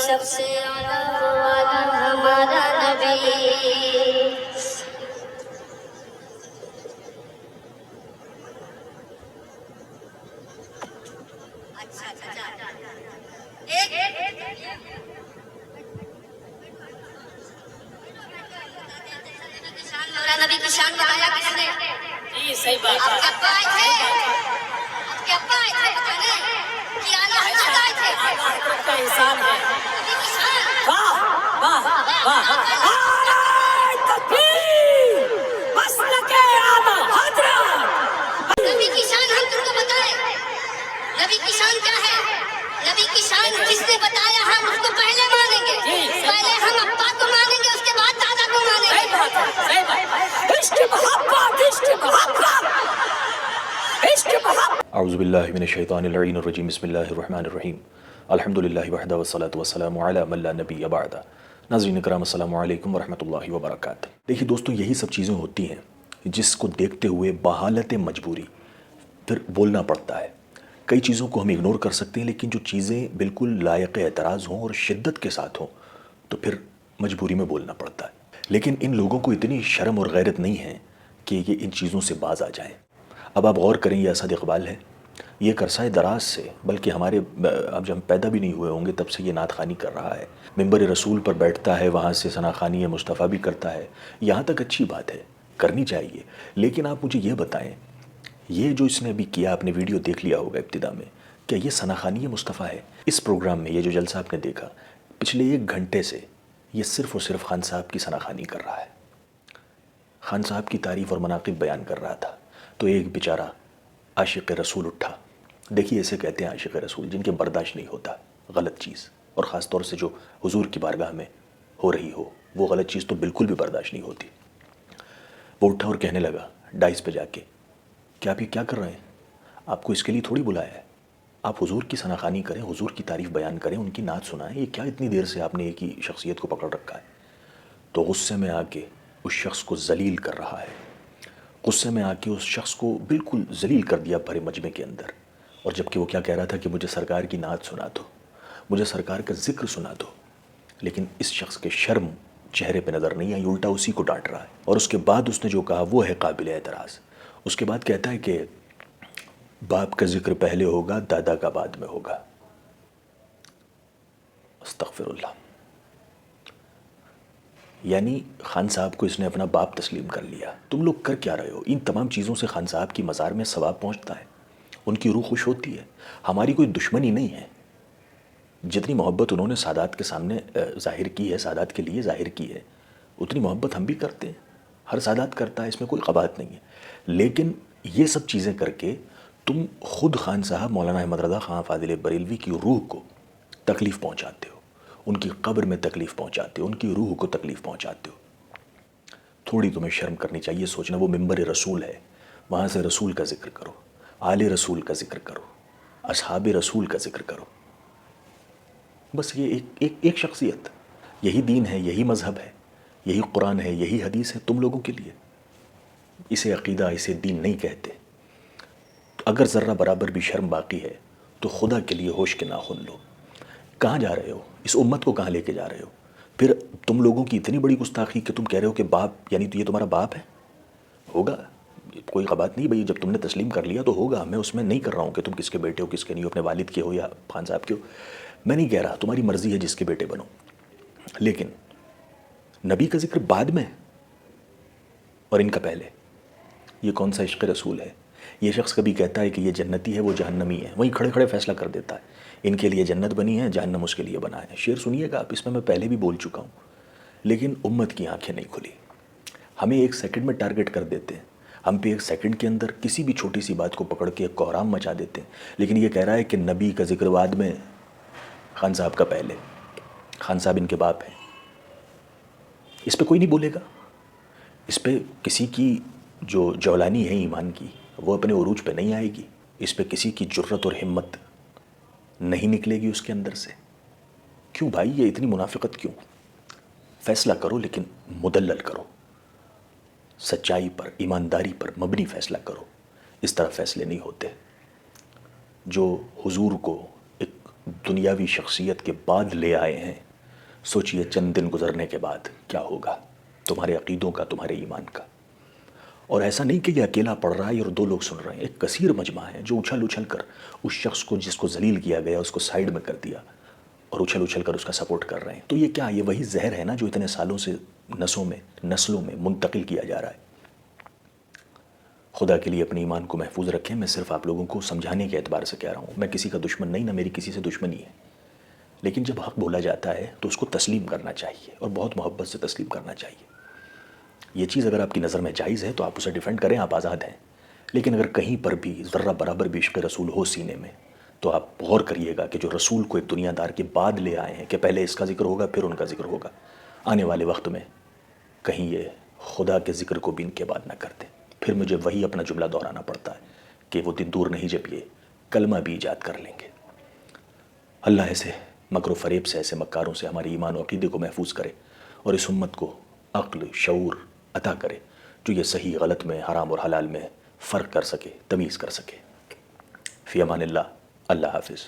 سب سے اعلیٰ وہ والا ہمارا نبی. نبی کی شان بتایا کس نے؟ جی صحیح بات آپ کے ابا آئے تھے، آپ کے ابا آئے تھے بتانے کہ اعلیٰ حضرت آئے تھے. حضرت کا احسان ہے. نبی کی شان، واہ واہ واہ. تکبیر مسلک اعلیٰ حضرت. نبی کی شان ہم تم کو بتائیں. نبی کی شان کیا ہے؟ نبی کی شان جس نے بتایا ہم اس کو پہلے مانیں گے. پہلے ہم ابا کو مانیں گے، اس کے بعد دادا کو مانیں صحیح گے. بات ہے، صحیح بات ہے. عشق محبت، عشق محبت، عشق محبت. اعوذ باللہ من الشیطان اللعین الرجیم. بسم اللہ الرحمن الرحیم. الحمدللہ وحدہ والصلاة والسلام علی من لا نبی بعد. ناظرین کرام السلام علیکم ورحمۃ اللہ وبرکاتہ. دیکھیے دوستو، یہی سب چیزیں ہوتی ہیں جس کو دیکھتے ہوئے بحالت مجبوری پھر بولنا پڑتا ہے. کئی چیزوں کو ہم اگنور کر سکتے ہیں، لیکن جو چیزیں بالکل لائق اعتراض ہوں اور شدت کے ساتھ ہوں تو پھر مجبوری میں بولنا پڑتا ہے. لیکن ان لوگوں کو اتنی شرم اور غیرت نہیں ہے کہ یہ ان چیزوں سے باز آ جائیں. اب آپ غور کریں، یہ اسد اقبال ہے، یہ ایک عرصہ دراز سے، بلکہ ہمارے اب جب ہم پیدا بھی نہیں ہوئے ہوں گے تب سے یہ نعت خوانی کر رہا ہے. ممبر رسول پر بیٹھتا ہے، وہاں سے ثنا خوانی مصطفیٰ بھی کرتا ہے. یہاں تک اچھی بات ہے، کرنی چاہیے. لیکن آپ مجھے یہ بتائیں، یہ جو اس نے ابھی کیا، آپ نے ویڈیو دیکھ لیا ہوگا ابتدا میں، کیا یہ ثنا خوانی مصطفیٰ ہے؟ اس پروگرام میں یہ جو جلسہ آپ نے دیکھا، پچھلے 1 گھنٹے سے یہ صرف اور صرف خان صاحب کی ثنا خوانی کر رہا ہے. خان صاحب کی تعریف اور مناقب بیان کر رہا تھا تو ایک بیچارہ عاشق رسول اٹھا. دیکھیے اسے کہتے ہیں عاشق رسول، جن کے برداشت نہیں ہوتا غلط چیز، اور خاص طور سے جو حضور کی بارگاہ میں ہو رہی ہو وہ غلط چیز تو بالکل بھی برداشت نہیں ہوتی. وہ اٹھا اور کہنے لگا ڈائس پہ جا کے کہ آپ یہ کیا کر رہے ہیں؟ آپ کو اس کے لیے تھوڑی بلایا ہے. آپ حضور کی ثنا خوانی کریں، حضور کی تعریف بیان کریں، ان کی نعت سنائیں. یہ کیا اتنی دیر سے آپ نے ایک ہی شخصیت کو پکڑ رکھا ہے؟ تو غصے میں آ کے اس شخص کو ذلیل کر رہا ہے. غصے میں آ کے اس شخص کو بالکل ذلیل کر دیا بھرے مجمع کے اندر. اور جبکہ وہ کیا کہہ رہا تھا کہ مجھے سرکار کی نعت سنا دو، مجھے سرکار کا ذکر سنا دو. لیکن اس شخص کے شرم چہرے پہ نظر نہیں آئی، الٹا اسی کو ڈانٹ رہا ہے. اور اس کے بعد اس نے جو کہا وہ ہے قابل اعتراض. اس کے بعد کہتا ہے کہ باپ کا ذکر پہلے ہوگا، دادا کا بعد میں ہوگا. استغفر اللہ. یعنی خان صاحب کو اس نے اپنا باپ تسلیم کر لیا. تم لوگ کر کیا رہے ہو؟ ان تمام چیزوں سے خان صاحب کی مزار میں ثواب پہنچتا ہے، ان کی روح خوش ہوتی ہے. ہماری کوئی دشمنی نہیں ہے. جتنی محبت انہوں نے سادات کے سامنے ظاہر کی ہے، سادات کے لیے ظاہر کی ہے، اتنی محبت ہم بھی کرتے ہیں. ہر سادات کرتا ہے، اس میں کوئی قباحت نہیں ہے. لیکن یہ سب چیزیں کر کے تم خود خان صاحب مولانا احمد رضا خان فاضل بریلوی کی روح کو تکلیف پہنچاتے ہو، ان کی قبر میں تکلیف پہنچاتے ہو، ان کی روح کو تکلیف پہنچاتے ہو. تھوڑی تمہیں شرم کرنی چاہیے. سوچنا وہ ممبر رسول ہے، وہاں سے رسول کا ذکر کرو، آل رسول کا ذکر کرو، اصحاب رسول کا ذکر کرو. بس یہ ایک شخصیت. یہی دین ہے، یہی مذہب ہے، یہی قرآن ہے، یہی حدیث ہے تم لوگوں کے لیے. اسے عقیدہ، اسے دین نہیں کہتے. اگر ذرہ برابر بھی شرم باقی ہے تو خدا کے لیے ہوش کے ناخن لو. کہاں جا رہے ہو؟ اس امت کو کہاں لے کے جا رہے ہو؟ پھر تم لوگوں کی اتنی بڑی گستاخی کہ تم کہہ رہے ہو کہ باپ، یعنی تو یہ تمہارا باپ ہے؟ ہوگا، کوئی بات نہیں بھائی، جب تم نے تسلیم کر لیا تو ہوگا. میں اس میں نہیں کر رہا ہوں کہ تم کس کے بیٹے ہو کس کے نہیں ہو، اپنے والد کے ہو یا خان صاحب کے ہو. میں نہیں کہہ رہا، تمہاری مرضی ہے جس کے بیٹے بنو. لیکن نبی کا ذکر بعد میں اور ان کا پہلے، یہ کون سا عشق رسول ہے؟ یہ شخص کبھی کہتا ہے کہ یہ جنتی ہے، وہ جہنمی ہے، وہیں کھڑے کھڑے فیصلہ کر دیتا ہے. ان کے لیے جنت بنی ہے، جہنم اس کے لیے بنا ہے. شعر سنیے گا آپ، اس میں پہلے بھی بول چکا ہوں. لیکن امت کی آنکھیں نہیں کھلی. ہمیں 1 سیکنڈ میں ٹارگٹ کر دیتے ہیں. ہم پہ 1 سیکنڈ کے اندر کسی بھی چھوٹی سی بات کو پکڑ کے ایک کوہرام مچا دیتے ہیں. لیکن یہ کہہ رہا ہے کہ نبی کا ذکر بعد میں، خان صاحب کا پہلے. خان صاحب ان کے باپ ہیں. اس پہ کوئی نہیں بولے گا. اس پہ کسی کی جو جولانی ہے ایمان کی، وہ اپنے عروج پہ نہیں آئے گی. اس پہ کسی کی جرت اور ہمت نہیں نکلے گی اس کے اندر سے. کیوں بھائی یہ اتنی منافقت کیوں؟ فیصلہ کرو لیکن مدلل کرو، سچائی پر، ایمانداری پر مبنی فیصلہ کرو. اس طرح فیصلے نہیں ہوتے. جو حضور کو ایک دنیاوی شخصیت کے بعد لے آئے ہیں، سوچئے چند دن گزرنے کے بعد کیا ہوگا تمہارے عقیدوں کا، تمہارے ایمان کا۔ اور ایسا نہیں کہ یہ اکیلا پڑھ رہا ہے اور 2 لوگ سن رہے ہیں، ایک کثیر مجمع ہے جو اچھل اچھل کر اس شخص کو جس کو ذلیل کیا گیا اس کو سائیڈ میں کر دیا اور اچھل اچھل کر اس کا سپورٹ کر رہے ہیں۔ تو یہ کیا، یہ وہی زہر ہے نا جو اتنے سالوں سے نسلوں میں منتقل کیا جا رہا ہے۔ خدا کے لیے اپنے ایمان کو محفوظ رکھیں۔ میں صرف آپ لوگوں کو سمجھانے کے اعتبار سے کہہ رہا ہوں، میں کسی کا دشمن نہیں، نہ میری کسی سے دشمنی ہے، لیکن جب حق بولا جاتا ہے تو اس کو تسلیم کرنا چاہیے اور بہت محبت سے تسلیم کرنا چاہیے۔ یہ چیز اگر آپ کی نظر میں جائز ہے تو آپ اسے ڈیفینڈ کریں، آپ آزاد ہیں، لیکن اگر کہیں پر بھی ذرہ برابر بھی عشق رسول ہو سینے میں تو آپ غور کریے گا کہ جو رسول کو ایک دنیا دار کے بعد لے آئے ہیں کہ پہلے اس کا ذکر ہوگا پھر ان کا ذکر ہوگا، آنے والے وقت میں کہیں یہ خدا کے ذکر کو بھی ان کے بعد نہ کر دیں۔ پھر مجھے وہی اپنا جملہ دہرانا پڑتا ہے کہ وہ دن دور نہیں جب یہ کلمہ بھی ایجاد کر لیں گے۔ اللہ ایسے مکر و فریب سے، ایسے مکاروں سے ہمارے ایمان و عقیدے کو محفوظ کرے اور اس امت کو عقل، شعور عطا کرے جو یہ صحیح غلط میں، حرام اور حلال میں فرق کر سکے، تمیز کر سکے۔ فی امان اللہ، اللہ حافظ۔